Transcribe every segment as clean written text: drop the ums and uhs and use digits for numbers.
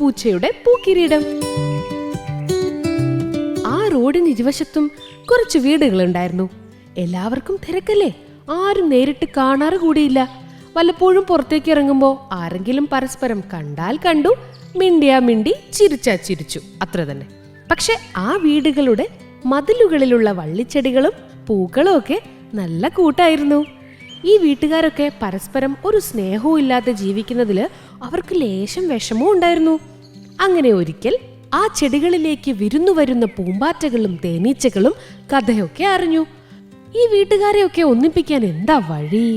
കുഞ്ഞുപൂച്ചയുടെ പൂക്കിരീടം. ആ റോഡിന് ഇരുവശത്തും കുറച്ച് വീടുകളുണ്ടായിരുന്നു. എല്ലാവർക്കും തിരക്കല്ലേ, ആരും നേരിട്ട് കാണാറ് കൂടിയില്ല. വല്ലപ്പോഴും പുറത്തേക്ക് ഇറങ്ങുമ്പോ ആരെങ്കിലും പരസ്പരം കണ്ടാൽ കണ്ടു, മിണ്ടിയാ മിണ്ടി, ചിരിച്ചാ ചിരിച്ചു, അത്ര തന്നെ. പക്ഷെ ആ വീടുകളുടെ മതിലുകളിലുള്ള വള്ളിച്ചെടികളും പൂക്കളും ഒക്കെ നല്ല കൂട്ടായിരുന്നു. ഈ വീട്ടുകാരൊക്കെ പരസ്പരം ഒരു സ്നേഹവും ഇല്ലാതെ ജീവിക്കുന്നതില് അവർക്ക് ലേശം വിഷമവും ഉണ്ടായിരുന്നു. അങ്ങനെ ഒരിക്കൽ ആ ചെടികളിലേക്ക് വിരുന്നു വരുന്ന പൂമ്പാറ്റകളും തേനീച്ചകളും കഥയൊക്കെ അറിഞ്ഞു. ഈ വീട്ടുകാരെയൊക്കെ ഒന്നിപ്പിക്കാൻ എന്താ വഴി?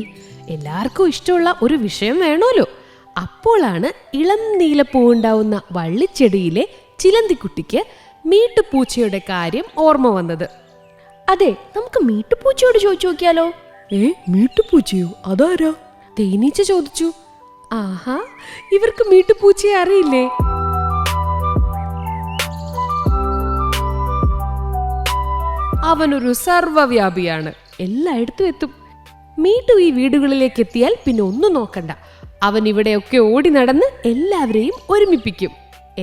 എല്ലാവർക്കും ഇഷ്ടമുള്ള ഒരു വിഷയം വേണമല്ലോ. അപ്പോഴാണ് ഇളം നീലപ്പൂവുണ്ടാവുന്ന വള്ളിച്ചെടിയിലെ ചിലന്തിക്കുട്ടിക്ക് മീട്ടുപൂച്ചയുടെ കാര്യം ഓർമ്മ വന്നത്. അതെ, നമുക്ക് മീട്ടുപൂച്ചയോട് ചോദിച്ചു നോക്കിയാലോ? മീട്ടുപൂച്ചയോ? അതാരാ? തേനീച്ച ചോദിച്ചു. ആഹാ, ഇവർക്ക് മീട്ടുപൂച്ചയെ അറിയില്ലേ? അവനൊരു സർവ്വവ്യാപിയാണ്, എല്ലായിടത്തും എത്തും. മീട്ടു ഈ വീടുകളിലേക്ക് എത്തിയാൽ പിന്നെ ഒന്നും നോക്കണ്ട, അവൻ ഇവിടെയൊക്കെ ഓടി നടന്ന് എല്ലാവരെയും ഒരുമിപ്പിക്കും.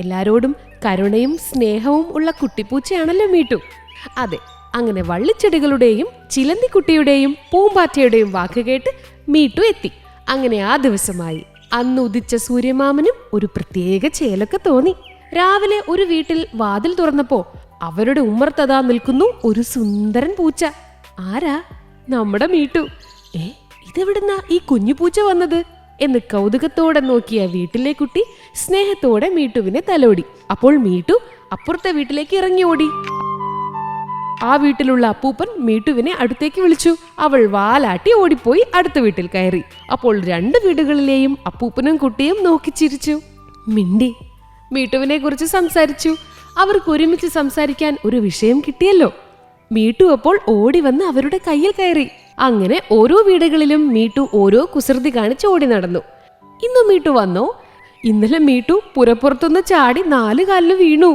എല്ലാരോടും കരുണയും സ്നേഹവും ഉള്ള കുട്ടിപ്പൂച്ചയാണല്ലോ മീട്ടു. അതെ, അങ്ങനെ വള്ളിച്ചെടികളുടെയും ചിലന്തിക്കുട്ടിയുടെയും പൂമ്പാറ്റയുടെയും വാക്ക് കേട്ട് മീട്ടു എത്തി. അങ്ങനെ ആ ദിവസമായി. അന്ന് ഉദിച്ച സൂര്യമാമനും ഒരു പ്രത്യേക ചേലൊക്കെ തോന്നി. രാവിലെ ഒരു വീട്ടിൽ വാതിൽ തുറന്നപ്പോ അവരുടെ ഉമ്മർത്തതാ നിൽക്കുന്നു ഒരു സുന്ദരൻ പൂച്ച. ആരാ? നമ്മുടെ മീട്ടു. ഇതെവിടുന്നാ ഈ കുഞ്ഞു പൂച്ച വന്നത് എന്ന് കൗതുകത്തോടെ നോക്കിയ വീട്ടിലെ കുട്ടി സ്നേഹത്തോടെ മീട്ടുവിനെ തലോടി. അപ്പോൾ മീട്ടു അപ്പുറത്തെ വീട്ടിലേക്ക് ഇറങ്ങി ഓടി. ആ വീട്ടിലുള്ള അപ്പൂപ്പൻ മീട്ടുവിനെ അടുത്തേക്ക് വിളിച്ചു. അവൾ വാലാട്ടി ഓടിപ്പോയി അടുത്ത വീട്ടിൽ കയറി. അപ്പോൾ രണ്ട് വീടുകളിലെയും അപ്പൂപ്പനും കുട്ടിയും നോക്കി ചിരിച്ചു, മിണ്ടി. മീട്ടുവിനെ കുറിച്ച് സംസാരിച്ചു. അവർക്ക് ഒരുമിച്ച് സംസാരിക്കാൻ ഒരു വിഷയം കിട്ടിയല്ലോ. മീട്ടു അപ്പോൾ ഓടി വന്ന് അവരുടെ കയ്യിൽ കയറി. അങ്ങനെ ഓരോ വീടുകളിലും മീട്ടു ഓരോ കുസൃതി കാണിച്ച് ഓടി നടന്നു. ഇന്ന് മീട്ടു വന്നോ? ഇന്നലെ മീട്ടു പുറപ്പുറത്തുനിന്ന് ചാടി 4 കാലിൽ വീണു.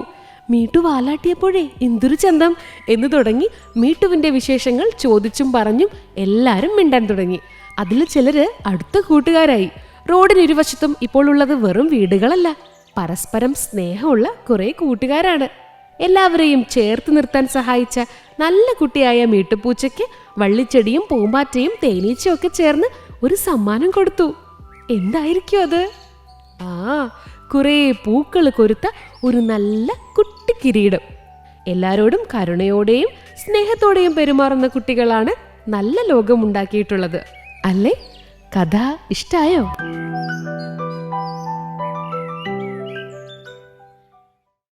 മീട്ടു വാലാട്ടിയപ്പോഴേ എന്തൊരു ചന്തം എന്ന് തുടങ്ങി മീട്ടുവിന്റെ വിശേഷങ്ങൾ ചോദിച്ചും പറഞ്ഞും എല്ലാരും മിണ്ടാൻ തുടങ്ങി. അതിൽ ചിലര് അടുത്ത കൂട്ടുകാരായി. റോഡിനിരുവശത്തും ഇപ്പോൾ ഉള്ളത് വെറും വീടുകളല്ല, പരസ്പരം സ്നേഹമുള്ള കുറെ കൂട്ടുകാരാണ്. എല്ലാവരെയും ചേർത്ത് നിർത്താൻ സഹായിച്ച നല്ല കുട്ടിയായ മീട്ടുപൂച്ചയ്ക്ക് വള്ളിച്ചെടിയും പൂമ്പാറ്റയും തേനീച്ചയും ഒക്കെ ചേർന്ന് ഒരു സമ്മാനം കൊടുത്തു. എന്തായിരിക്കും അത്? കുറേ പൂക്കൾ കൊരുത്ത ഒരു നല്ല കുട്ടി കിരീടം. എല്ലാരോടും കരുണയോടെയും സ്നേഹത്തോടെയും പെരുമാറുന്ന കുട്ടികളാണ് നല്ല ലോകം ഉണ്ടാക്കിയിട്ടുള്ളത്. അല്ലേ? കഥ ഇഷ്ടായോ?